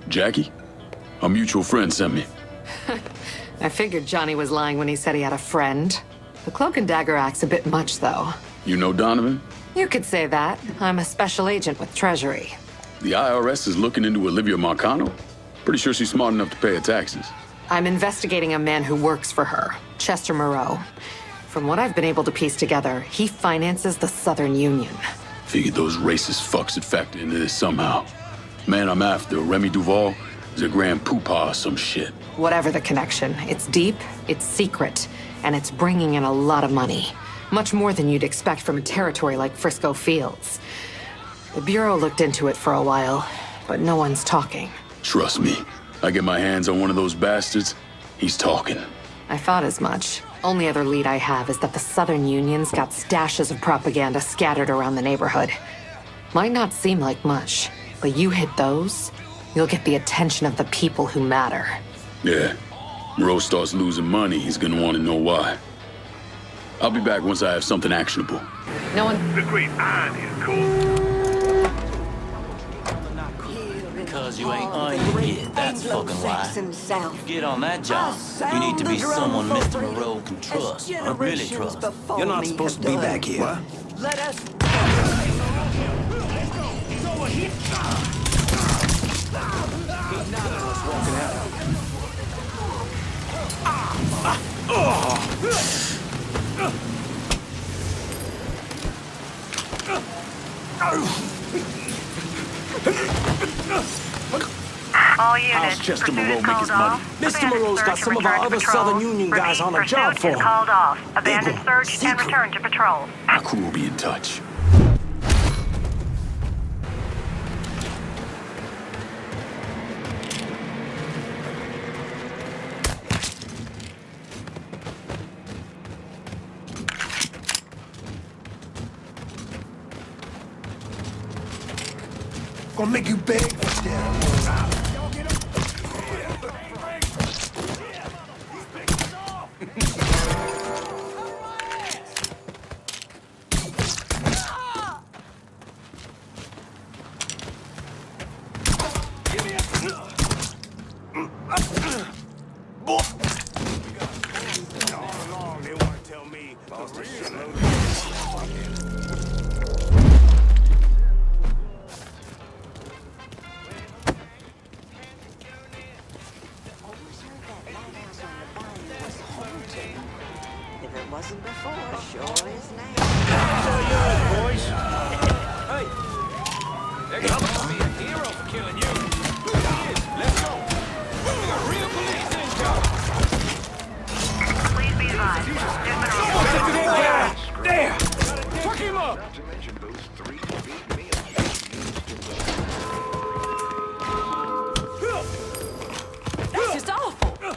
Jackie? A mutual friend sent me. I figured Johnny was lying when he said he had a friend. The cloak and dagger act's a bit much, though. You know Donovan? You could say that. I'm a special agent with Treasury. The IRS is looking into Olivia Marcano? Pretty sure she's smart enough to pay her taxes. I'm investigating a man who works for her, Chester Moreau. From what I've been able to piece together, he finances the Southern Union. Figured those racist fucks had factored into this somehow. Man I'm after, Remy Duval, is a grand poopah or some shit. Whatever the connection, it's deep, it's secret, and it's bringing in a lot of money. Much more than you'd expect from a territory like Frisco Fields. The Bureau looked into it for a while, but no one's talking. Trust me, I get my hands on one of those bastards, he's talking. I thought as much. Only other lead I have is that the Southern Union's got stashes of propaganda scattered around the neighborhood. Might not seem like much, but you hit those, you'll get the attention of the people who matter. Yeah, Moreau starts losing money, he's gonna want to know why. I'll be back once I have something actionable. No one... The Great Iron is cool. Because you ain't on it yet, that's fucking why. You get on that job, you need to be someone Mr. Moreau can trust, or really trust. You're not supposed to be back here. What? Let us... All units, How's Chester pursuit Moreau is make his called money? off. Mr. Abandoned Moreau's got search some and of our return to other patrol. Southern Union guys Repeat, on a job pursuit for is him. called off. Abandoned Eagle, search and secret. return to patrol. Our crew will be in touch. Gonna make you beg for that. If it wasn't before, sure is now. Please be advised. There's been a There! Fuck him up! That's just awful!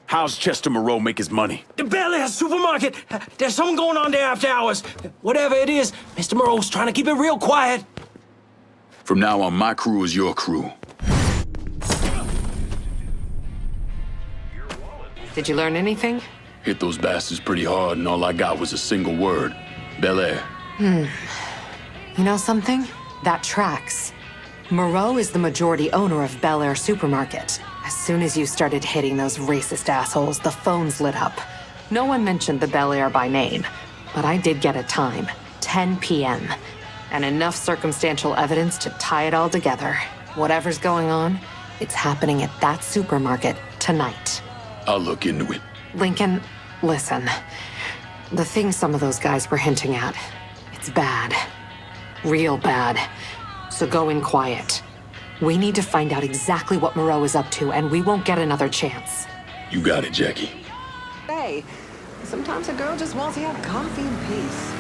How's Chester Moreau make his money? The Bel Air supermarket! There's something going on there after hours. Whatever it is, Mr. Moreau's trying to keep it real quiet. From now on, my crew is your crew. Did you learn anything? Hit those bastards pretty hard, and all I got was a single word. Bel Air. You know something? That tracks. Moreau is the majority owner of Bel Air Supermarket. As soon as you started hitting those racist assholes, the phones lit up. No one mentioned the Bel Air by name, but I did get a time, 10 p.m., and enough circumstantial evidence to tie it all together. Whatever's going on, it's happening at that supermarket tonight. I'll look into it. Lincoln, listen. The thing some of those guys were hinting at, it's bad. Real bad. So go in quiet. We need to find out exactly what Moreau is up to, and we won't get another chance. You got it, Jackie. Hey, sometimes a girl just wants to have coffee in peace.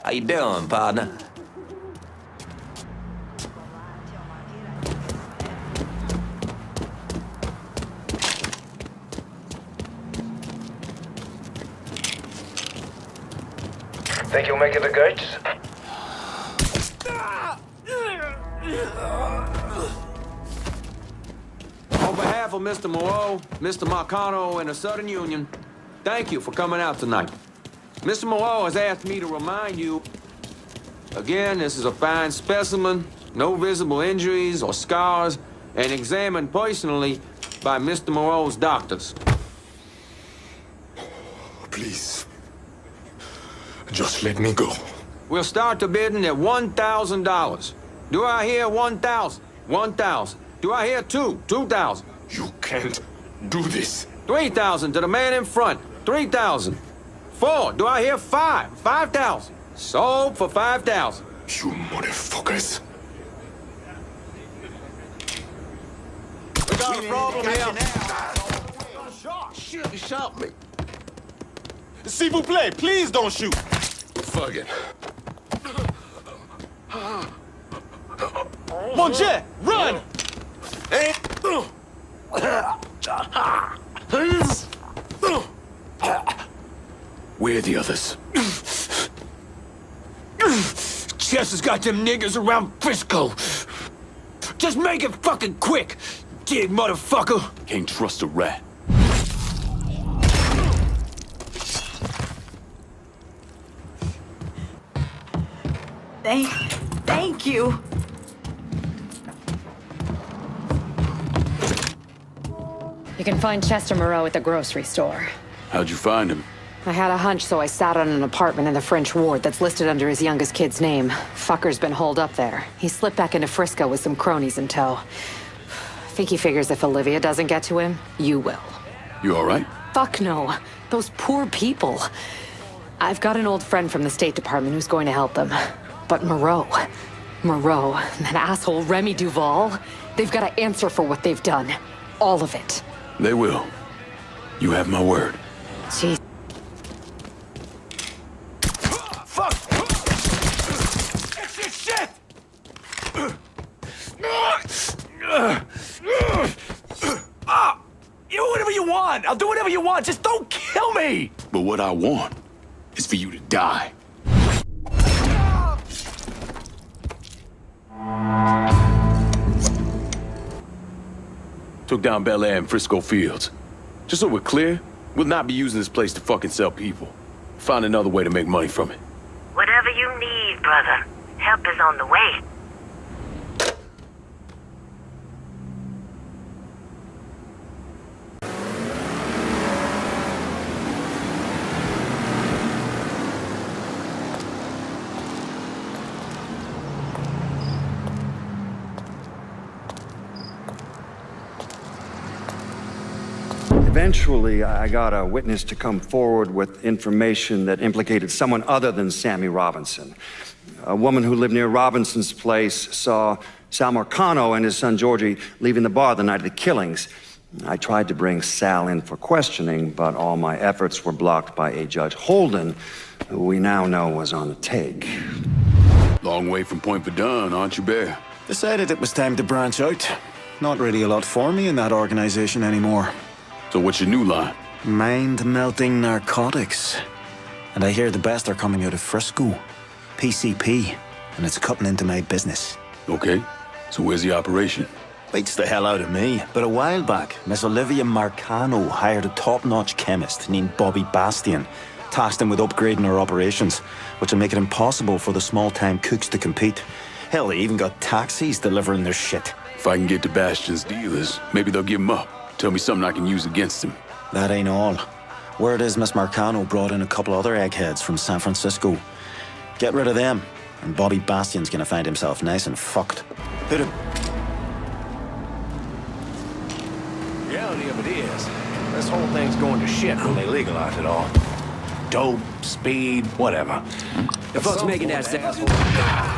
How you doing, partner? Think you'll make it to Gates? On behalf of Mr. Moreau, Mr. Marcano, and the Southern Union, Thank you for coming out tonight. Mr. Moreau has asked me to remind you, again, this is a fine specimen, no visible injuries or scars, and examined personally by Mr. Moreau's doctors. Please. Just let me go. We'll start the bidding at $1,000. Do I hear 1,000? 1,000. Do I hear 2,000? You can't do this. 3,000 to the man in front. 3,000. 4. Do I hear 5? 5,000. Sold for 5,000. You motherfuckers. We got a problem here. Shoot, you shot me. S'il vous plaît, please don't shoot. Fuck it. Mon Dieu, run! Hey. Where are the others? Chess has got them niggas around Frisco. Just make it fucking quick, dig motherfucker. Can't trust a rat. Thank you. You can find Chester Moreau at the grocery store. How'd you find him? I had a hunch, so I sat on an apartment in the French ward that's listed under his youngest kid's name. Fucker's been holed up there. He slipped back into Frisco with some cronies in tow. I think he figures if Olivia doesn't get to him, you will. You all right? Fuck no. Those poor people. I've got an old friend from the State Department who's going to help them. But Moreau, and that asshole Remy Duval, they've got to answer for what they've done. All of it. They will. You have my word. Jeez. Fuck! Extra shit! You whatever you want. I'll do whatever you want. Just don't kill me. But what I want is for you to die. Took down Bel Air and Frisco Fields. Just so we're clear, we'll not be using this place to fucking sell people. Find another way to make money from it. Whatever you need, brother. Help is on the way. Eventually, I got a witness to come forward with information that implicated someone other than Sammy Robinson. A woman who lived near Robinson's place saw Sal Marcano and his son Georgie leaving the bar the night of the killings. I tried to bring Sal in for questioning, but all my efforts were blocked by a Judge Holden, who we now know was on the take. Long way from Point Verdun, aren't you, Bear? Decided it was time to branch out. Not really a lot for me in that organization anymore. So what's your new line? Mind-melting narcotics. And I hear the best are coming out of Frisco. PCP. And it's cutting into my business. Okay. So where's the operation? Beats the hell out of me. But a while back, Miss Olivia Marcano hired a top-notch chemist named Bobby Bastian. Tasked him with upgrading our operations, which will make it impossible for the small-time cooks to compete. Hell, they even got taxis delivering their shit. If I can get to Bastion's dealers, maybe they'll give him up. Tell me something I can use against him. That ain't all. Word is Miss Marcano brought in a couple other eggheads from San Francisco. Get rid of them, and Bobby Bastian's gonna find himself nice and fucked. Reality of it is, this whole thing's going to shit when they legalize it all. Dope, speed, whatever. The fuck's making that asshole?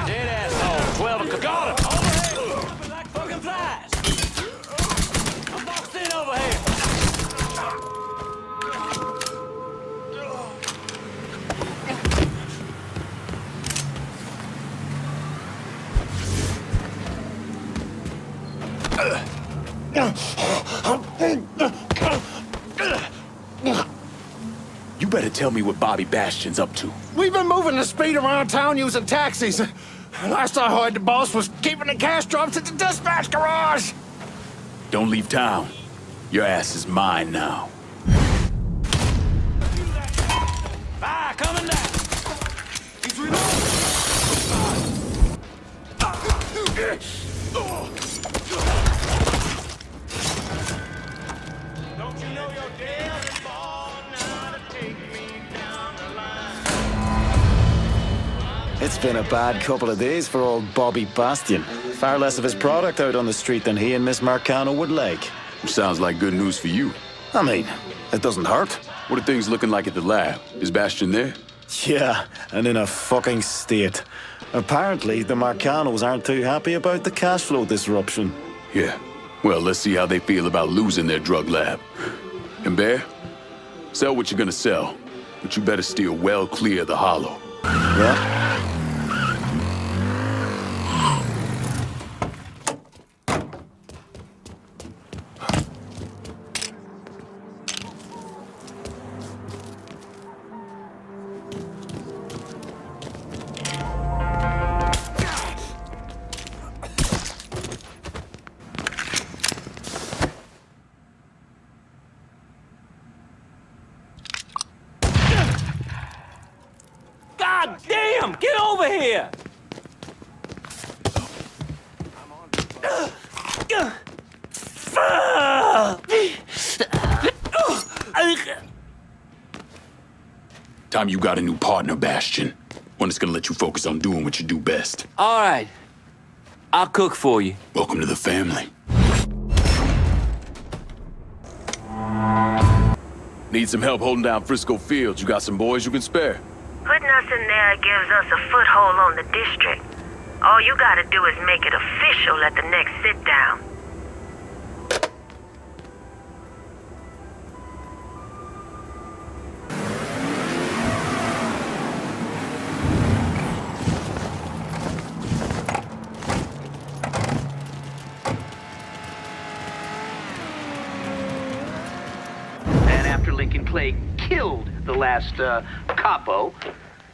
Dead asshole. 12 o'clock. Got him. Overhead. Jumping like fucking flies. I'm boxed in over here. You better tell me what Bobby Bastion's up to. We've been moving the speed around town using taxis. Last I heard, the boss was keeping the cash drops at the dispatch garage. Don't leave town. Your ass is mine now. It's been a bad couple of days for old Bobby Bastion. Far less of his product out on the street than he and Miss Marcano would like. Sounds like good news for you. I mean, it doesn't hurt. What are things looking like at the lab? Is Bastion there? Yeah, and in a fucking state. Apparently, the Marcanos aren't too happy about the cash flow disruption. Yeah. Well, let's see how they feel about losing their drug lab. And Bear, sell what you're gonna sell, but you better steer well clear of the Hollow. Yeah? God damn! Get over here! Time you got a new partner, Bastion. One that's gonna let you focus on doing what you do best. All right. I'll cook for you. Welcome to the family. Need some help holding down Frisco Fields? You got some boys you can spare? Putting us in there gives us a foothold on the district. All you gotta do is make it official at the next sit-down. And after Lincoln Clay killed the last capo,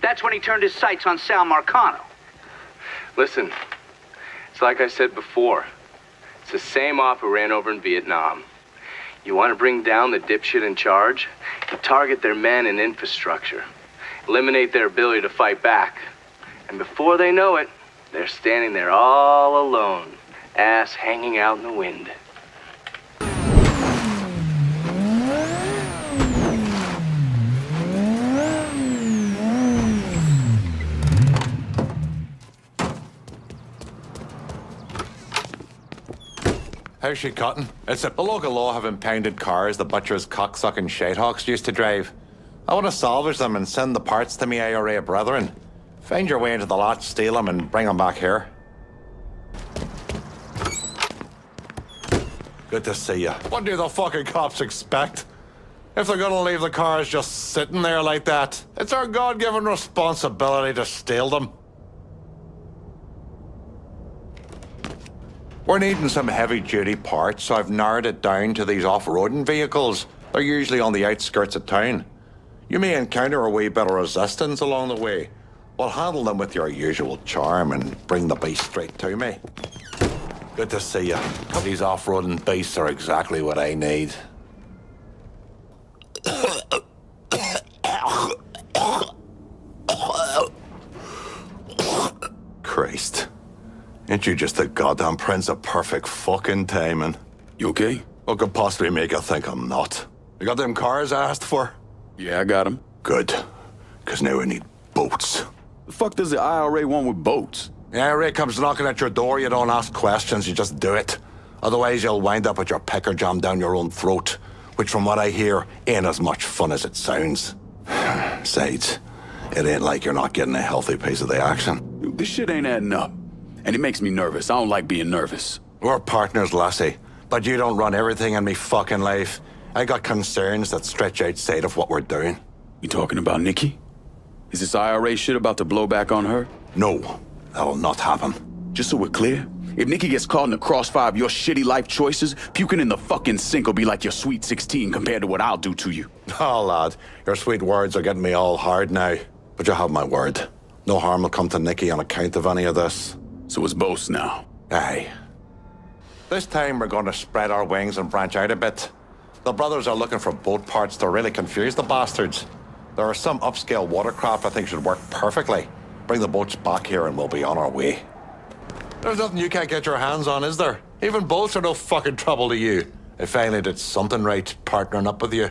that's when he turned his sights on Sal Marcano. Listen, it's like I said before. It's the same op who ran over in Vietnam. You want to bring down the dipshit in charge? You target their men and infrastructure. Eliminate their ability to fight back. And before they know it, they're standing there all alone, ass hanging out in the wind. How's she cutting? It's a local law have impounded cars the butchers, cocksucking shitehawks used to drive. I want to salvage them and send the parts to me IRA brethren. Find your way into the lot, steal them, and bring them back here. Good to see you. What do the fucking cops expect? If they're gonna leave the cars just sitting there like that, it's our God-given responsibility to steal them. We're needing some heavy-duty parts, so I've narrowed it down to these off-roading vehicles. They're usually on the outskirts of town. You may encounter a wee bit of resistance along the way. We'll handle them with your usual charm and bring the beast straight to me. Good to see you. These off-roading beasts are exactly what I need. Christ. Ain't you just the goddamn prince of perfect fucking timing? You okay? What could possibly make you think I'm not? You got them cars I asked for? Yeah, I got them. Good. Because now I need boats. The fuck does the IRA want with boats? The IRA comes knocking at your door, you don't ask questions, you just do it. Otherwise you'll wind up with your pecker jammed down your own throat, which from what I hear ain't as much fun as it sounds. Besides, it ain't like you're not getting a healthy piece of the action. Dude, this shit ain't adding up. And it makes me nervous. I don't like being nervous. We're partners, lassie. But you don't run everything in me fucking life. I got concerns that stretch outside of what we're doing. You talking about Nikki? Is this IRA shit about to blow back on her? No, that'll not happen. Just so we're clear, if Nikki gets caught in the crossfire of your shitty life choices, puking in the fucking sink will be like your sweet 16 compared to what I'll do to you. Oh, lad, your sweet words are getting me all hard now. But you have my word. No harm will come to Nikki on account of any of this. So it's both now. Aye. This time we're going to spread our wings and branch out a bit. The brothers are looking for boat parts to really confuse the bastards. There are some upscale watercraft I think should work perfectly. Bring the boats back here and we'll be on our way. There's nothing you can't get your hands on, is there? Even boats are no fucking trouble to you. I finally did something right partnering up with you.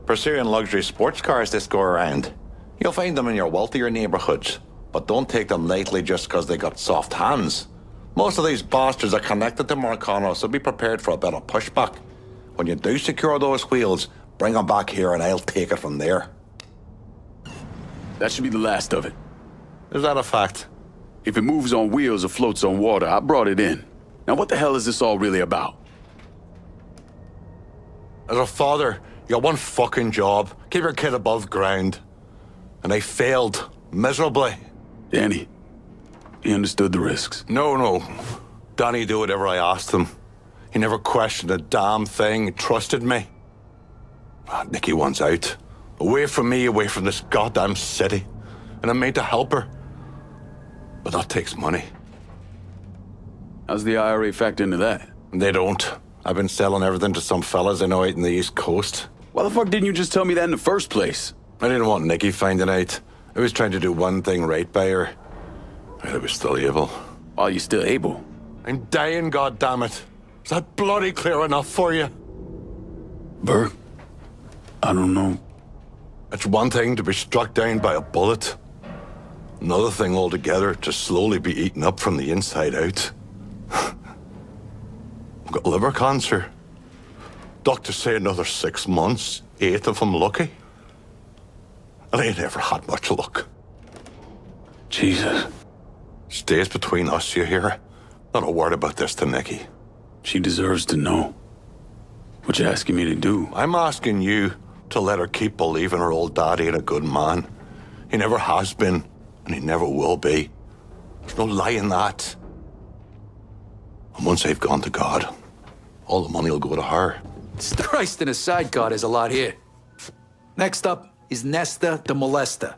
Pursuing luxury sports cars this go around. You'll find them in your wealthier neighborhoods. But don't take them lightly just because they got soft hands. Most of these bastards are connected to Marcano, so be prepared for a bit of pushback. When you do secure those wheels, bring them back here and I'll take it from there. That should be the last of it. Is that a fact? If it moves on wheels or floats on water, I brought it in. Now what the hell is this all really about? As a father, you got one fucking job. Keep your kid above ground. And they failed miserably. Danny, he understood the risks. No. Danny did whatever I asked him. He never questioned a damn thing. He trusted me. Nikki wants out. Away from me, away from this goddamn city. And I'm made to help her. But that takes money. How's the IRA factor into that? They don't. I've been selling everything to some fellas I know out in the East Coast. Why the fuck didn't you just tell me that in the first place? I didn't want Nikki finding out. I was trying to do one thing right by her. I was still able. Are you still able? I'm dying, goddammit. Is that bloody clear enough for you? Burke, I don't know. It's one thing to be struck down by a bullet. Another thing altogether to slowly be eaten up from the inside out. I've got liver cancer. Doctors say another 6 months, 8 if I'm lucky. And I ain't ever had much luck. Jesus. Stays between us, you hear? Not a word about this to Nikki. She deserves to know. What you asking me to do? I'm asking you to let her keep believing her old daddy ain't a good man. He never has been, and he never will be. There's no lie in that. And once they've gone to God, all the money will go to her. Christ in a sidecar, there's a lot here. Next up is Nesta the Molester.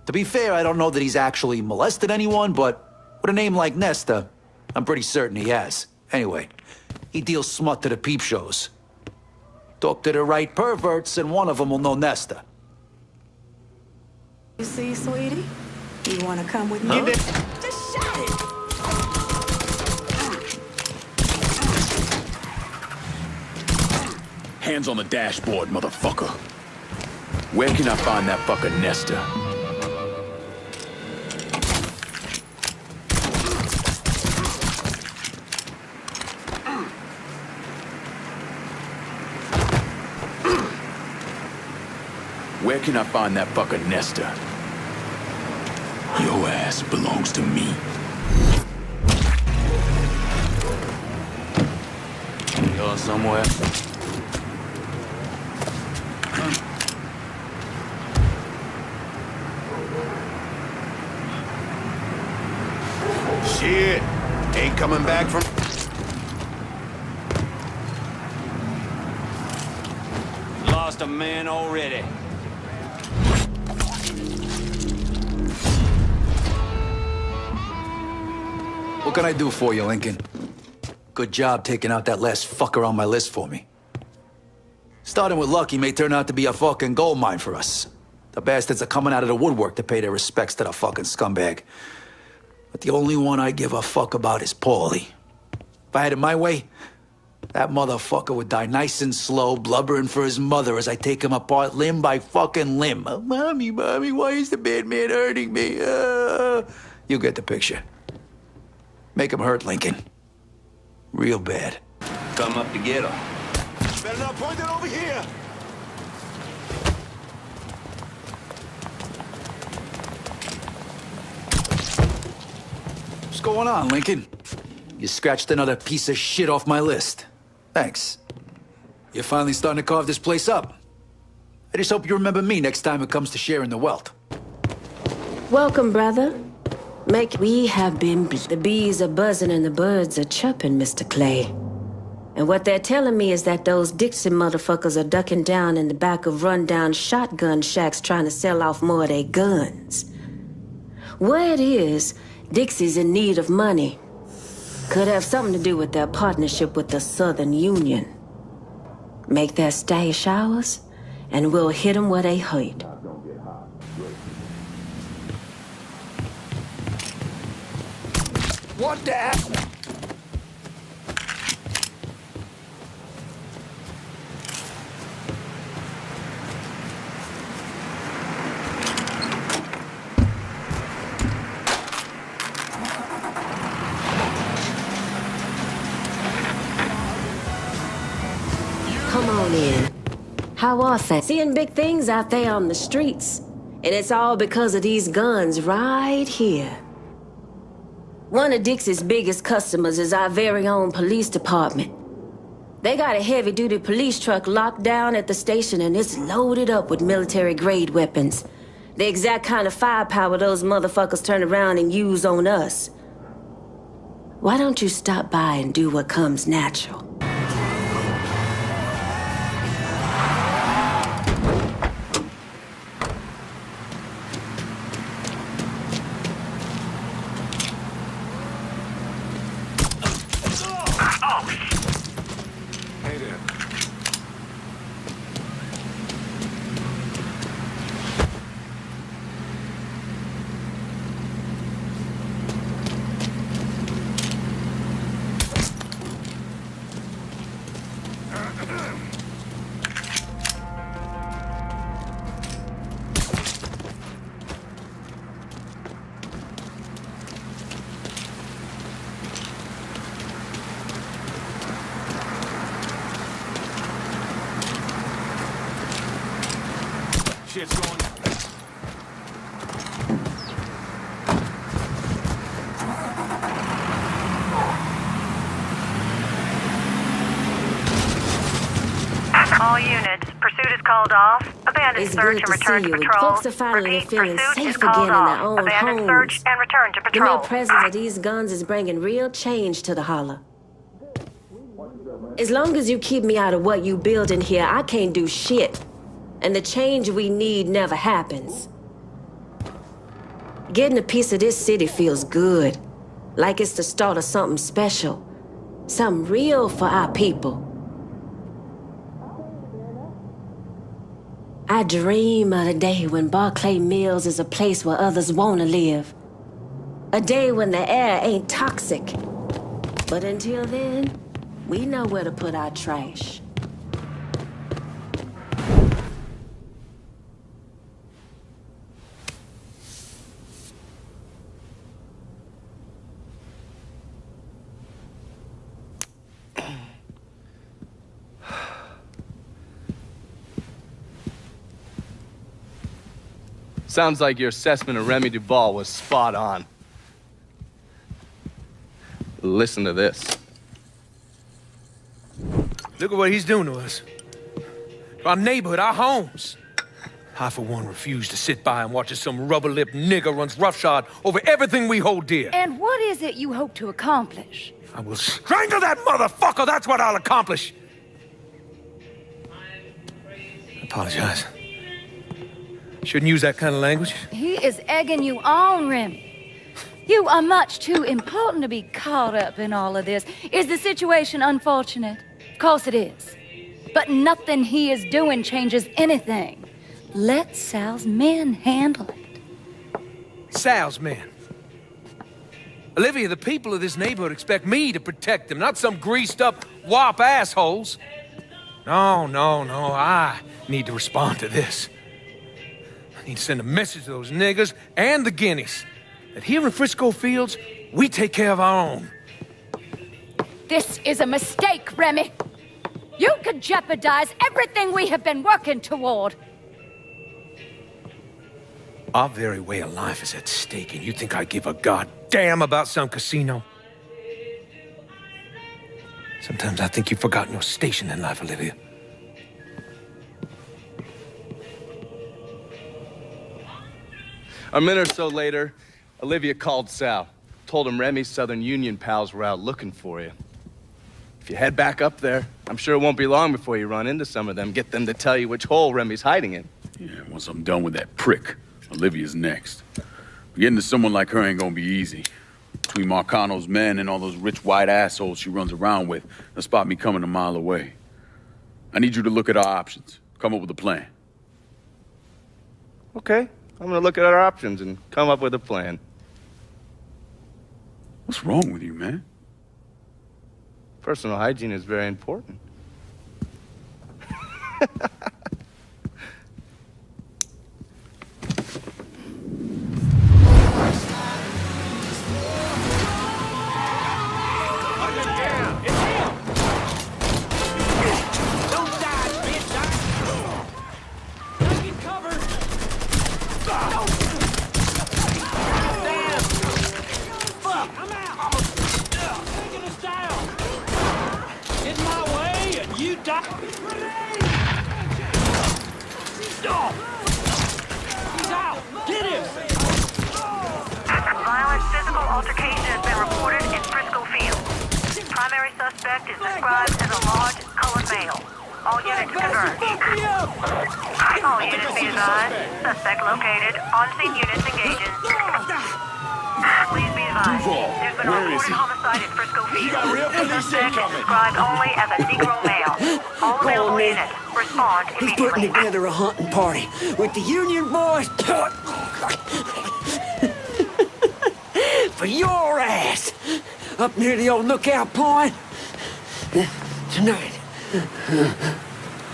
To be fair, I don't know that he's actually molested anyone, but with a name like Nesta, I'm pretty certain he has. Anyway, he deals smut to the peep shows. Talk to the right perverts, and one of them will know Nesta. You see, sweetie? You want to come with me? Just shot it! Hands on the dashboard, motherfucker. Where can I find that fucker Nesta? Where can I find that fucker Nesta? Your ass belongs to me. Going somewhere? Shit! Ain't coming back from... Lost a man already. What can I do for you, Lincoln? Good job taking out that last fucker on my list for me. Starting with luck, he may turn out to be a fucking gold mine for us. The bastards are coming out of the woodwork to pay their respects to the fucking scumbag. But the only one I give a fuck about is Paulie. If I had it my way, that motherfucker would die nice and slow, blubbering for his mother as I take him apart limb by fucking limb. Oh, mommy, why is the bad man hurting me? You get the picture. Make him hurt, Lincoln. Real bad. Come up to get him. Better not point it over here! What's going on, Lincoln? You scratched another piece of shit off my list. Thanks. You're finally starting to carve this place up. I just hope you remember me next time it comes to sharing the wealth. Welcome, brother. We have been... The bees are buzzing and the birds are chirping, Mr. Clay. And what they're telling me is that those Dixon motherfuckers are ducking down in the back of rundown shotgun shacks trying to sell off more of their guns. Word is, Dixie's in need of money. Could have something to do with their partnership with the Southern Union. Make their stash ours, and we'll hit them where they hurt. What the hell? How are things? Seeing big things out there on the streets. And it's all because of these guns right here. One of Dixie's biggest customers is our very own police department. They got a heavy-duty police truck locked down at the station and it's loaded up with military-grade weapons. The exact kind of firepower those motherfuckers turn around and use on us. Why don't you stop by and do what comes natural? Shit's going. All units, pursuit is called off. Abandon It's search good and to return see to you. patrol. Folks are finally Repeat, feeling pursuit safe is called again in off. their own Abandon homes. search and return to The patrol. mere presence of these guns is bringing real change to the holler. As long as you keep me out of what you build in here, I can't do shit. And the change we need never happens. Getting a piece of this city feels good. Like it's the start of something special. Something real for our people. I dream of a day when Barclay Mills is a place where others want to live. A day when the air ain't toxic. But until then, we know where to put our trash. Sounds like your assessment of Remy Duval was spot on. Listen to this. Look at what he's doing to us. To our neighborhood, our homes. I, for one, refuse to sit by and watch as some rubber-lipped nigger runs roughshod over everything we hold dear. And what is it you hope to accomplish? I will strangle that motherfucker! That's what I'll accomplish! I apologize. Shouldn't use that kind of language. He is egging you on, Remy. You are much too important to be caught up in all of this. Is the situation unfortunate? Of course it is. But nothing he is doing changes anything. Let Sal's men handle it. Sal's men. Olivia, the people of this neighborhood expect me to protect them, not some greased-up wop assholes. No, I need to respond to this. I need to send a message to those niggers and the guineas that here in Frisco Fields, we take care of our own. This is a mistake, Remy. You could jeopardize everything we have been working toward. Our very way of life is at stake, and you think I give a goddamn about some casino? Sometimes I think you've forgotten your station in life, Olivia. A minute or so later, Olivia called Sal. Told him Remy's Southern Union pals were out looking for you. If you head back up there, I'm sure it won't be long before you run into some of them. Get them to tell you which hole Remy's hiding in. Yeah, once I'm done with that prick, Olivia's next. Getting to someone like her ain't gonna be easy. Between Marcano's men and all those rich white assholes she runs around with, they'll spot me coming a mile away. I need you to look at our options. Come up with a plan. Okay, I'm gonna look at our options and come up with a plan. What's wrong with you, man? Personal hygiene is very important. altercation has been reported in Frisco Field. Primary suspect is described as a large, colored male. All units converge. All units be advised. Suspect located. On-scene units engaging. Please be advised. There's been a reported homicide in Frisco Field. The suspect is described only as a Negro male. All available units respond He's putting immediately. together a hunting party with the Union boys. For your ass. Up near the old lookout point. Tonight.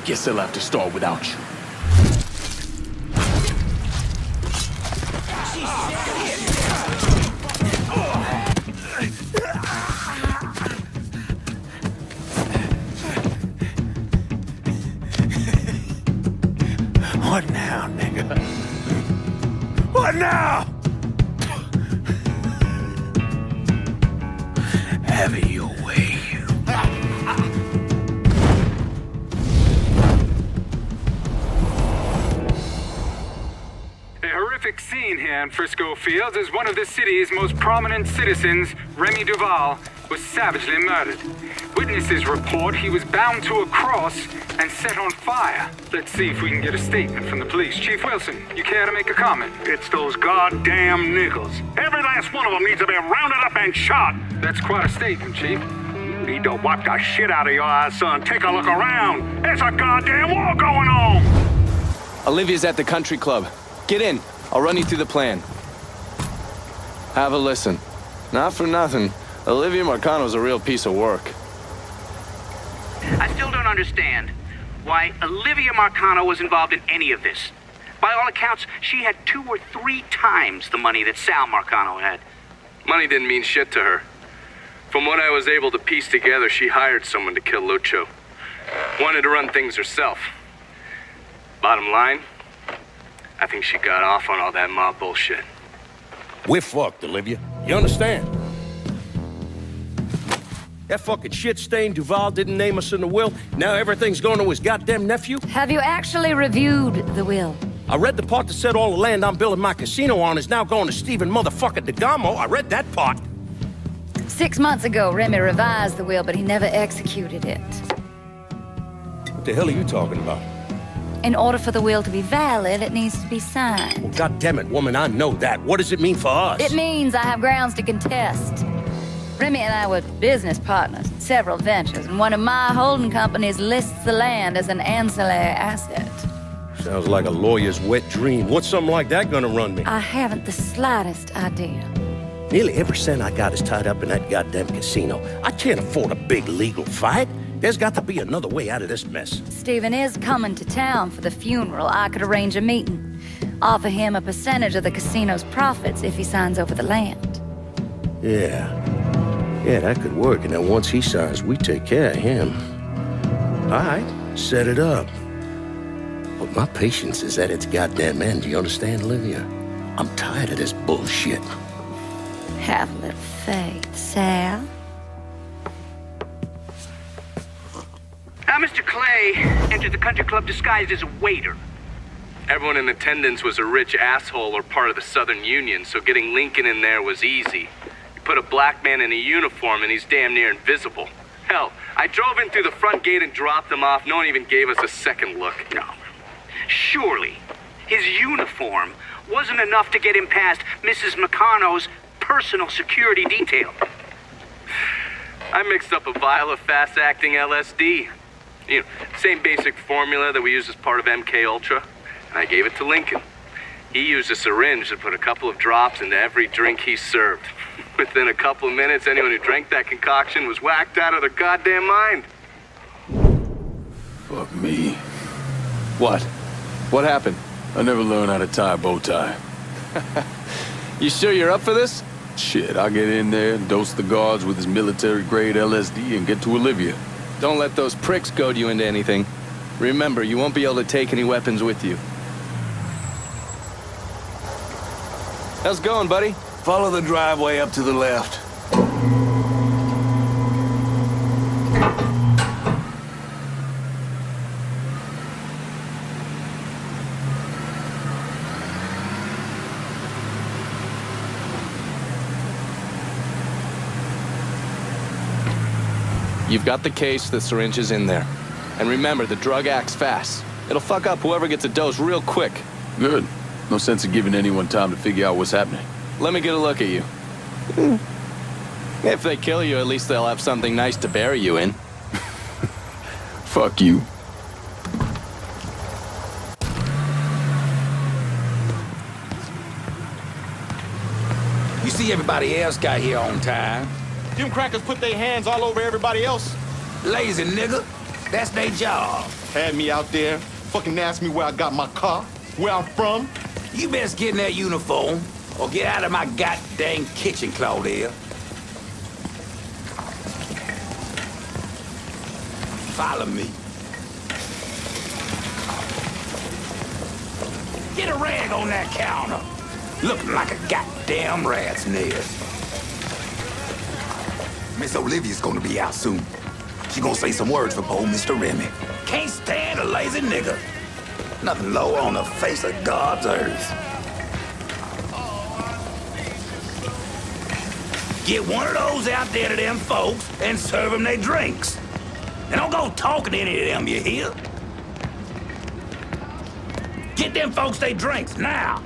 Guess they'll have to start without you. What now, nigga? What now? Have it your way. A horrific scene here in Frisco Fields as one of the city's most prominent citizens, Remy Duval, was savagely murdered. Witnesses report he was bound to a cross and set on fire. Let's see if we can get a statement from the police. Chief Wilson, you care to make a comment? It's those goddamn niggles. Every last one of them needs to be rounded up and shot. That's quite a statement, Chief. You need to wipe the shit out of your eyes, son. Take a look around. There's a goddamn war going on. Olivia's at the country club. Get in. I'll run you through the plan. Have a listen. Not for nothing. Olivia Marcano's a real piece of work. I still don't understand why Olivia Marcano was involved in any of this. By all accounts, she had 2 or 3 times the money that Sal Marcano had. Money didn't mean shit to her. From what I was able to piece together, she hired someone to kill Lucho. Wanted to run things herself. Bottom line, I think she got off on all that mob bullshit. We're fucked, Olivia. You understand? That fucking shit-stained Duval didn't name us in the will. Now everything's going to his goddamn nephew. Have you actually reviewed the will? I read the part that said all the land I'm building my casino on is now going to Stephen motherfucking DeGamo. I read that part. 6 months ago, Remy revised the will, but he never executed it. What the hell are you talking about? In order for the will to be valid, it needs to be signed. Well, goddammit, woman, I know that. What does it mean for us? It means I have grounds to contest. Remy and I were business partners in several ventures, and one of my holding companies lists the land as an ancillary asset. Sounds like a lawyer's wet dream. What's something like that gonna run me? I haven't the slightest idea. Nearly every cent I got is tied up in that goddamn casino. I can't afford a big legal fight. There's got to be another way out of this mess. Stephen is coming to town for the funeral. I could arrange a meeting. Offer him a percentage of the casino's profits if he signs over the land. Yeah, that could work. And then once he signs, we take care of him. All right, set it up. But my patience is at its goddamn end. Do you understand, Olivia? I'm tired of this bullshit. Have a little faith, Sal. Now, Mr. Clay entered the country club disguised as a waiter. Everyone in attendance was a rich asshole or part of the Southern Union, so getting Lincoln in there was easy. You put a black man in a uniform and he's damn near invisible. Hell, I drove in through the front gate and dropped him off. No one even gave us a second look. No. Surely, his uniform wasn't enough to get him past Mrs. Marcano's personal security detail. I mixed up a vial of fast-acting LSD. You know, same basic formula that we use as part of MK Ultra. And I gave it to Lincoln. He used a syringe to put a couple of drops into every drink he served. Within a couple of minutes, anyone who drank that concoction was whacked out of their goddamn mind. Fuck me. What? What happened? I never learned how to tie a bow tie. You sure you're up for this? Shit, I'll get in there, dose the guards with his military-grade LSD, and get to Olivia. Don't let those pricks goad you into anything. Remember, you won't be able to take any weapons with you. How's it going, buddy? Follow the driveway up to the left. You've got the case, the syringe is in there. And remember, the drug acts fast. It'll fuck up whoever gets a dose real quick. Good. No sense of giving anyone time to figure out what's happening. Let me get a look at you. If they kill you, at least they'll have something nice to bury you in. Fuck you. You see everybody else got here on time. Them crackers put their hands all over everybody else. Lazy nigga. That's their job. Had me out there, fucking asked me where I got my car, where I'm from. You best get in that uniform, or get out of my goddamn kitchen, Claudia. Follow me. Get a rag on that counter. Looking like a goddamn rat's nest. Miss Olivia's gonna be out soon. She gonna say some words for poor Mr. Remy. Can't stand a lazy nigga. Nothing low on the face of God's earth. Get one of those out there to them folks and serve them their drinks. And don't go talking to any of them, you hear? Get them folks their drinks, now!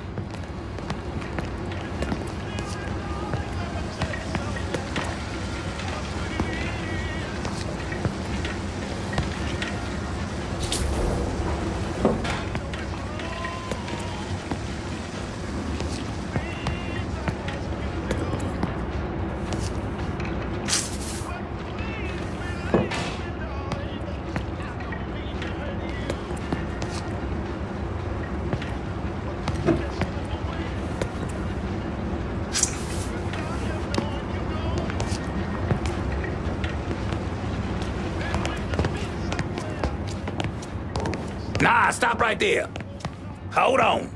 Nah, stop right there. Hold on.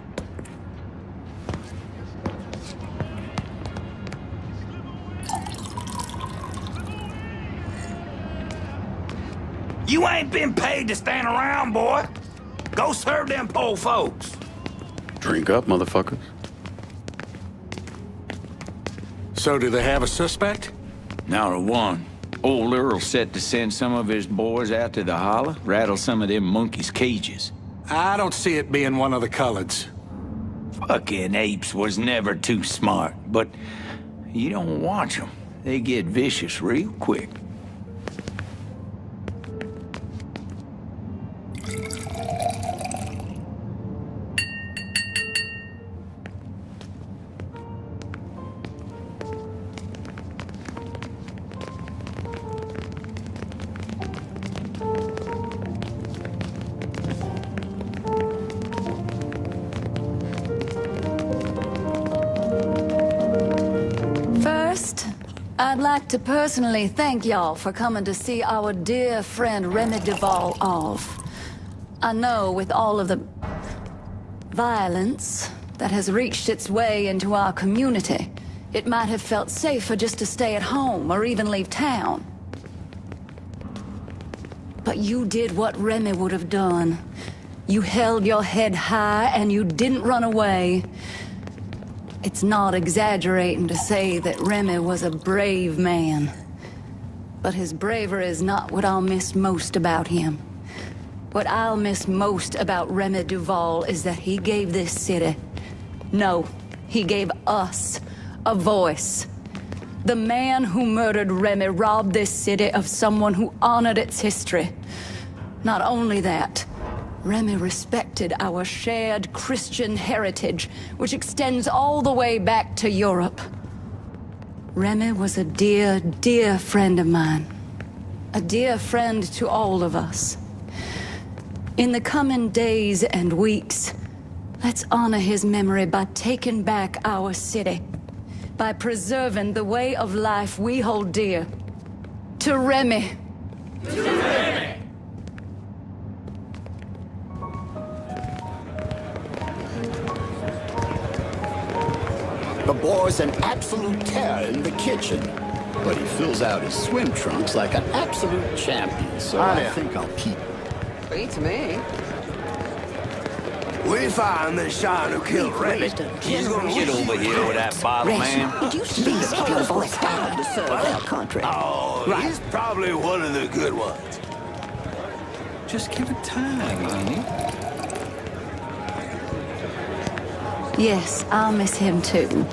You ain't been paid to stand around, boy. Go serve them poor folks. Drink up, motherfuckers. So do they have a suspect? Not a one. Old Earl set to send some of his boys out to the holler, rattle some of them monkeys' cages. I don't see it being one of the Culleds. Fucking apes was never too smart, but you don't watch them. They get vicious real quick. I'd like to personally thank y'all for coming to see our dear friend Remy Duval off. I know with all of the violence that has reached its way into our community, it might have felt safer just to stay at home or even leave town. But you did what Remy would have done. You held your head high and you didn't run away. It's not exaggerating to say that Remy was a brave man. But his bravery is not what I'll miss most about him. What I'll miss most about Remy Duval is that he gave this city, no, he gave us, a voice. The man who murdered Remy robbed this city of someone who honored its history. Not only that, Remy respected our shared Christian heritage, which extends all the way back to Europe. Remy was a dear, dear friend of mine. A dear friend to all of us. In the coming days and weeks, let's honor his memory by taking back our city. By preserving the way of life we hold dear. To Remy. To Remy! The boy's an absolute terror in the kitchen, but he fills out his swim trunks like an absolute champion, so I think I'll keep him. Beats me. We find the Sean who killed Remy. He's gonna Get over here with that bottle, man. Please keep your voice down to serve our country. Oh, he's probably one of the good ones. Just give it time, honey. Yes, I'll miss him too.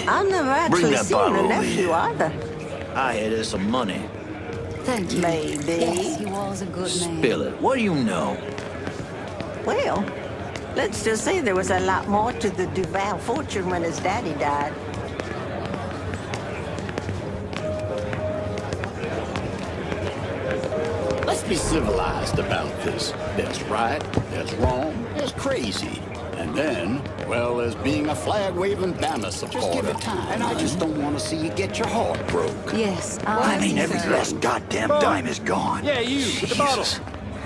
I've never actually seen a nephew either. I had her some money. Thank you. Maybe. Yes, he was a good man. Spill it. What do you know? Well, let's just say there was a lot more to the Duval fortune when his daddy died. Let's be civilized about this. There's right, there's wrong, there's crazy. And then, well, there's being a flag-waving banner supporter. Just give it time, and I just don't want to see you get your heart broke. Yes, I mean, every last goddamn dime is gone. Yeah, you, with the bottle.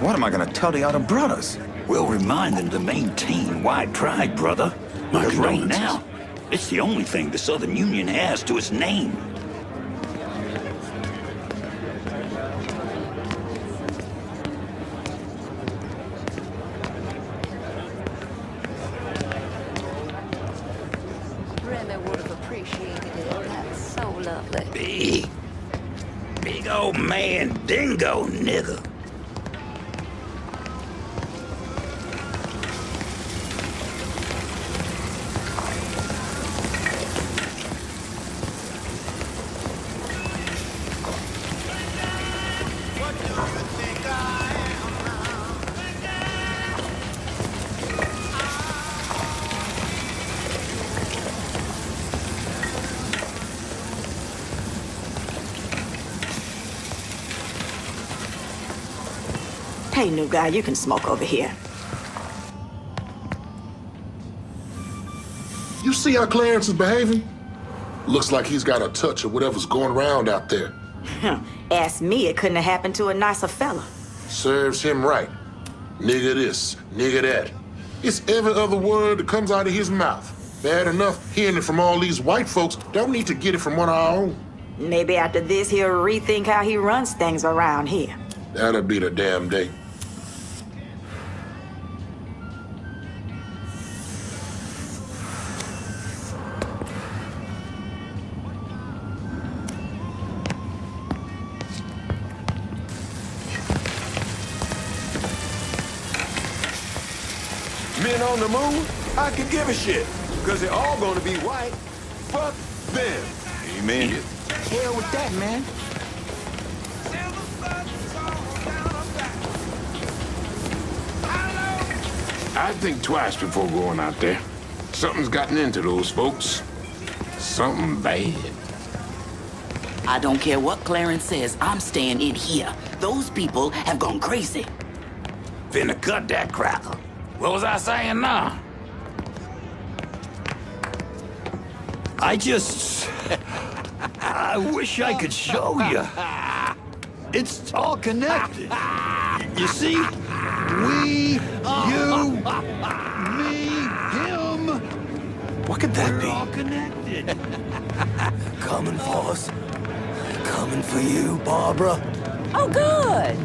What am I gonna tell the other brothers? We'll remind them to maintain white pride, brother. Because right now, it's the only thing the Southern Union has to its name. Remy would have appreciated it. That's so lovely. Big old man dingo, nigga. Hey, new guy, you can smoke over here. You see how Clarence is behaving? Looks like he's got a touch of whatever's going around out there. Ask me, it couldn't have happened to a nicer fella. Serves him right. Nigga this, nigga that. It's every other word that comes out of his mouth. Bad enough hearing it from all these white folks. Don't need to get it from one of our own. Maybe after this, he'll rethink how he runs things around here. That'll be the damn day. Men on the move, I could give a shit. Because they're all gonna be white. Fuck them. Amen. Hell with that, man. I'd think twice before going out there. Something's gotten into those folks. Something bad. I don't care what Clarence says, I'm staying in here. Those people have gone crazy. Finna cut that crackle. What was I saying now? I wish I could show you. It's all connected. You see? We, you, me, him. What could that We're be? all connected. Coming for us. Coming for you, Barbara. Oh, good.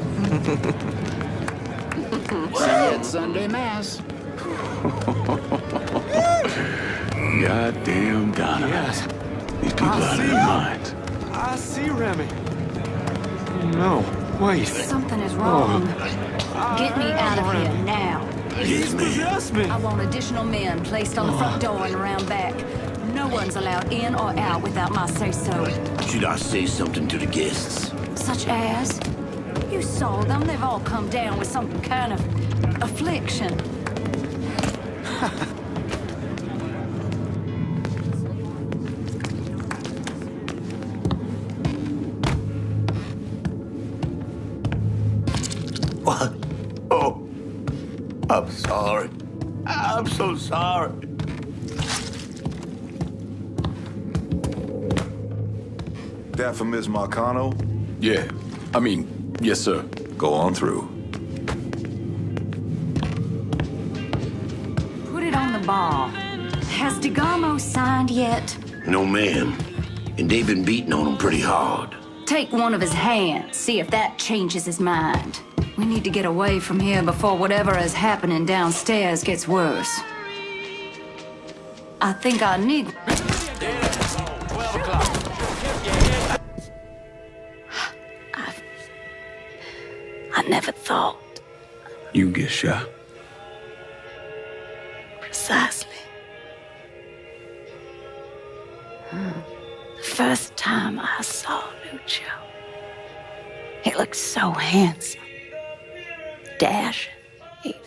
See you at Sunday Mass. Goddamn Donovan. These people out of their minds. I see Remy. No, wait. Something is wrong. Get me out of here now. He's possessed me. I want additional men placed on the front door and around back. No one's allowed in or out without my say-so. Should I say something to the guests? Such as? You saw them. They've all come down with some kind of affliction. What? Oh, I'm sorry. I'm so sorry. that for Ms. Marcano? Yeah. Yes, sir. Go on through. Put it on the ball. Has DeGarmo signed yet? No, ma'am. And they've been beating on him pretty hard. Take one of his hands, see if that changes his mind. We need to get away from here before whatever is happening downstairs gets worse. I think I need... I never thought. You get shot. Precisely. The first time I saw Lucio, he looked so handsome. Dashing, even.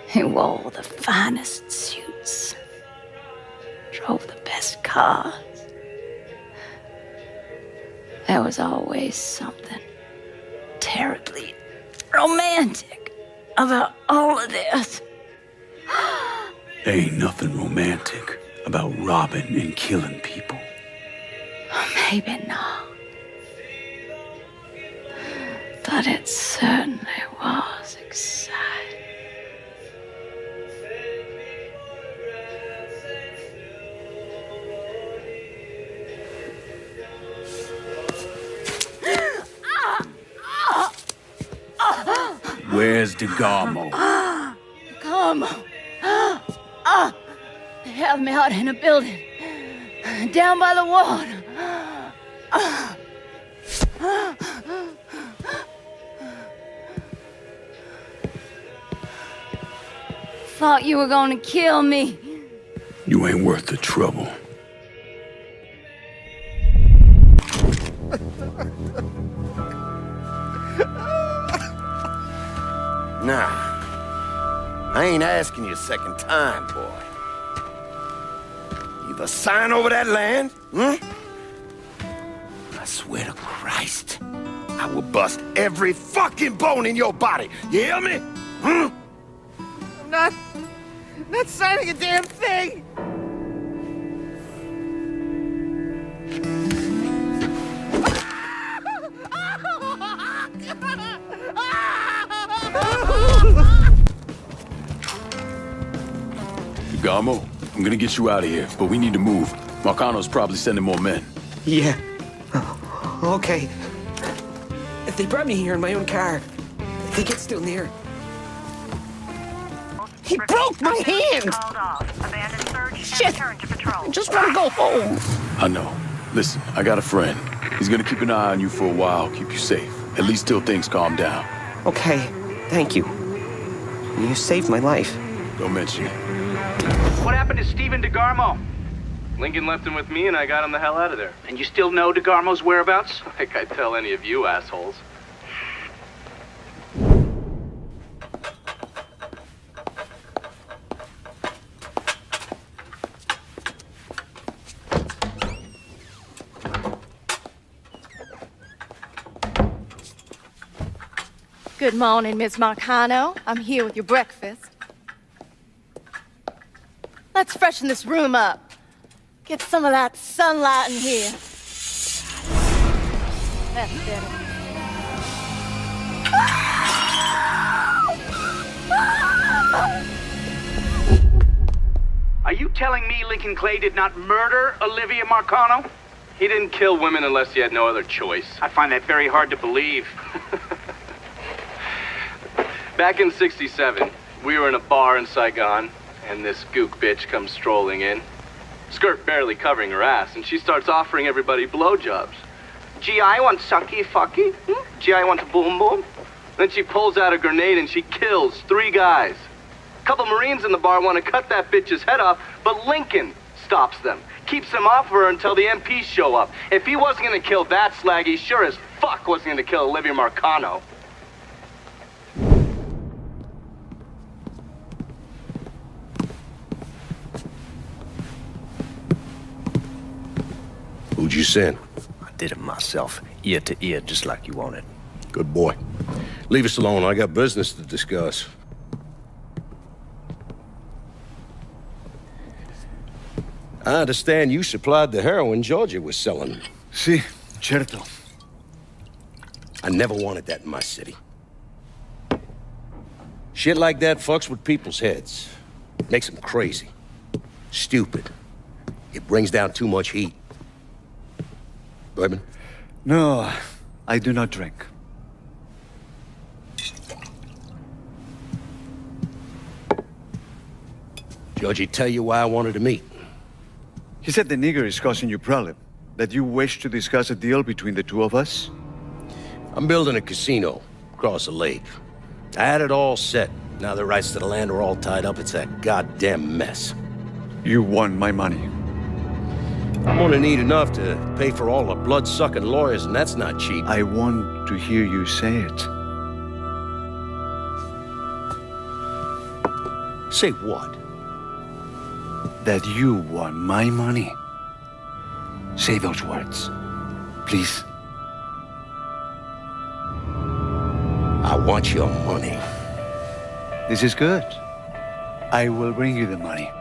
He wore the finest suits. Drove the best cars. There was always something terribly romantic about all of this. There ain't nothing romantic about robbing and killing people. Maybe not. But it certainly was exciting. Where's DeGarmo? Come. They have me out in a building. Down by the water. Thought you were gonna kill me. You ain't worth the trouble. Nah. I ain't asking you a second time, boy. Either sign over that land, I swear to Christ, I will bust every fucking bone in your body. You hear me? I'm not signing a damn thing! DeGarmo, I'm gonna get you out of here, but we need to move. Marcano's probably sending more men. Yeah. Okay. If they brought me here in my own car, I think it's still near. He broke my hand! Shit! I just want to go home. I know. Listen, I got a friend. He's gonna keep an eye on you for a while, keep you safe. At least till things calm down. Okay, thank you. You saved my life. Don't mention it. What happened to Stephen DeGarmo? Lincoln left him with me and I got him the hell out of there. And you still know DeGarmo's whereabouts? Like I'd tell any of you assholes. Good morning, Miss Marcano. I'm here with your breakfast. Let's freshen this room up. Get some of that sunlight in here. That's better. Are you telling me Lincoln Clay did not murder Olivia Marcano? He didn't kill women unless he had no other choice. I find that very hard to believe. Back in '67, we were in a bar in Saigon, and this gook bitch comes strolling in. Skirt barely covering her ass, and she starts offering everybody blowjobs. Gee, I want sucky fucky. Gee, I want a boom boom. Then she pulls out a grenade and she kills 3 guys. A couple Marines in the bar want to cut that bitch's head off, but Lincoln stops them. Keeps them off her until the MPs show up. If he wasn't gonna kill that slag, he sure as fuck wasn't gonna kill Olivia Marcano. Who'd you send? I did it myself, ear to ear, just like you wanted. Good boy. Leave us alone. I got business to discuss. I understand you supplied the heroin Georgia was selling. Si, certo. I never wanted that in my city. Shit like that fucks with people's heads. Makes them crazy. Stupid. It brings down too much heat. Bourbon? No, I do not drink. Georgie tell you why I wanted to meet? He said the nigger is causing you problem. That you wish to discuss a deal between the two of us? I'm building a casino across the lake. I had it all set. Now the rights to the land are all tied up. It's a goddamn mess. You want my money. I'm gonna need enough to pay for all the blood-sucking lawyers, and that's not cheap. I want to hear you say it. Say what? That you want my money. Say those words, please. I want your money. This is good. I will bring you the money.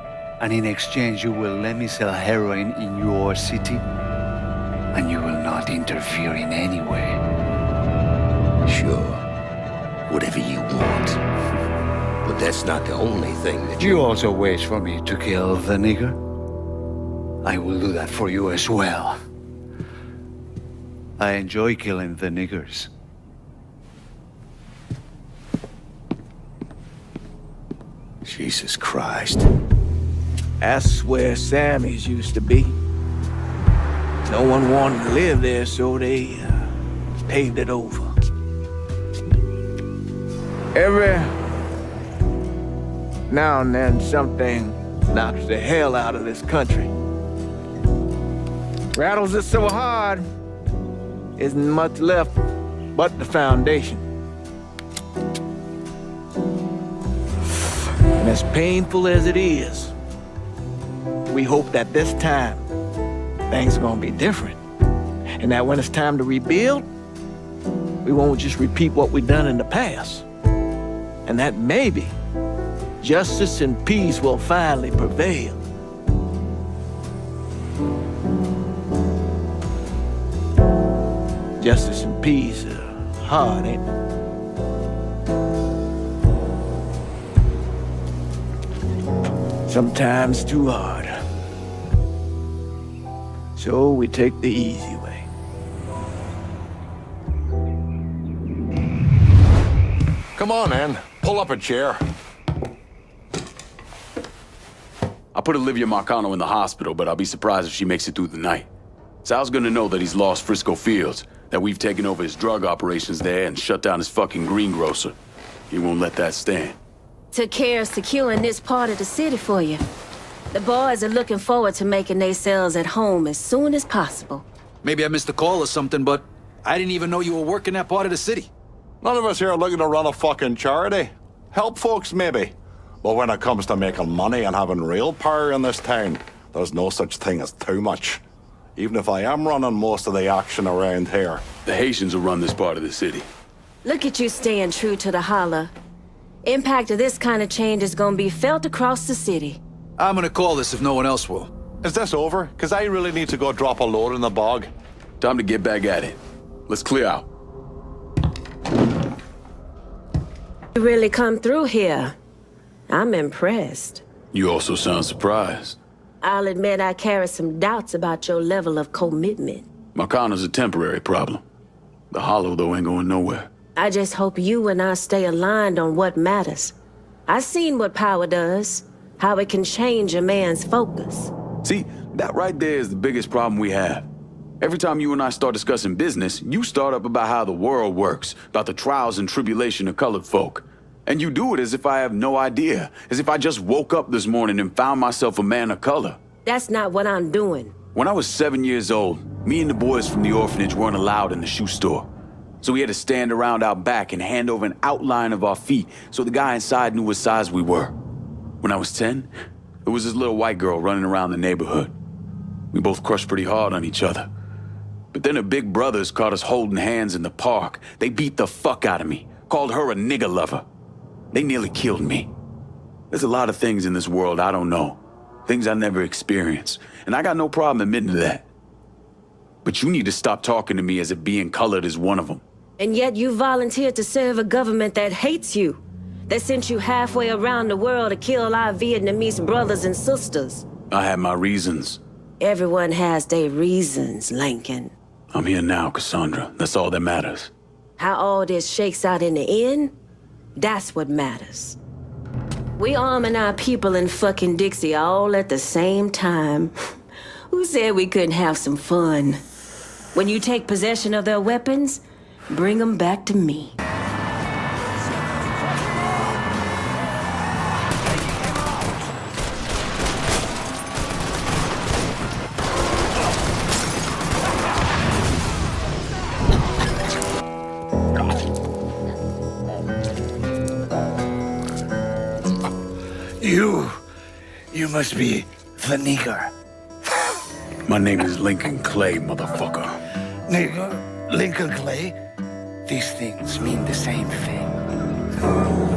And in exchange, you will let me sell heroin in your city. And you will not interfere in any way. Sure. Whatever you want. But that's not the only thing that You also wish for me to kill the nigger? I will do that for you as well. I enjoy killing the niggers. Jesus Christ. That's where Sammy's used to be. No one wanted to live there, so they paved it over. Every now and then, something knocks the hell out of this country. Rattles it so hard, isn't much left but the foundation. And as painful as it is, we hope that this time, things are gonna be different. And that when it's time to rebuild, we won't just repeat what we've done in the past. And that maybe justice and peace will finally prevail. Justice and peace are hard, ain't it? Sometimes too hard. So we take the easy way. Come on, man. Pull up a chair. I put Olivia Marcano in the hospital, but I'll be surprised if she makes it through the night. Sal's gonna know that he's lost Frisco Fields, that we've taken over his drug operations there and shut down his fucking greengrocer. He won't let that stand. Took care of securing this part of the city for you. The boys are looking forward to making themselves at home as soon as possible. Maybe I missed a call or something, but I didn't even know you were working that part of the city. None of us here are looking to run a fucking charity. Help folks, maybe. But when it comes to making money and having real power in this town, there's no such thing as too much. Even if I am running most of the action around here. The Haitians will run this part of the city. Look at you staying true to the holler. Impact of this kind of change is gonna be felt across the city. I'm gonna call this if no one else will. Is this over? Because I really need to go drop a load in the bog. Time to get back at it. Let's clear out. You really come through here. I'm impressed. You also sound surprised. I'll admit I carry some doubts about your level of commitment. Marcano's a temporary problem. The Hollow, though, ain't going nowhere. I just hope you and I stay aligned on what matters. I've seen what power does, how it can change a man's focus. See, that right there is the biggest problem we have. Every time you and I start discussing business, you start up about how the world works, about the trials and tribulation of colored folk. And you do it as if I have no idea, as if I just woke up this morning and found myself a man of color. That's not what I'm doing. When I was 7 years old, me and the boys from the orphanage weren't allowed in the shoe store. So we had to stand around out back and hand over an outline of our feet so the guy inside knew what size we were. When I was 10, there was this little white girl running around the neighborhood. We both crushed pretty hard on each other. But then her big brothers caught us holding hands in the park. They beat the fuck out of me, called her a nigger lover. They nearly killed me. There's a lot of things in this world I don't know. things I never experienced, and I got no problem admitting to that. But you need to stop talking to me as if being colored is one of them. And yet you volunteered to serve a government that hates you, that sent you halfway around the world to kill our Vietnamese brothers and sisters. I had my reasons. Everyone has their reasons, Lincoln. I'm here now, Cassandra. That's all that matters. How all this shakes out in the end, that's what matters. We arming our people in fucking Dixie all at the same time. Who said we couldn't have some fun? When you take possession of their weapons, bring them back to me. You must be the nigger. My name is Lincoln Clay, motherfucker. Nigger? Lincoln Clay? These things mean the same thing.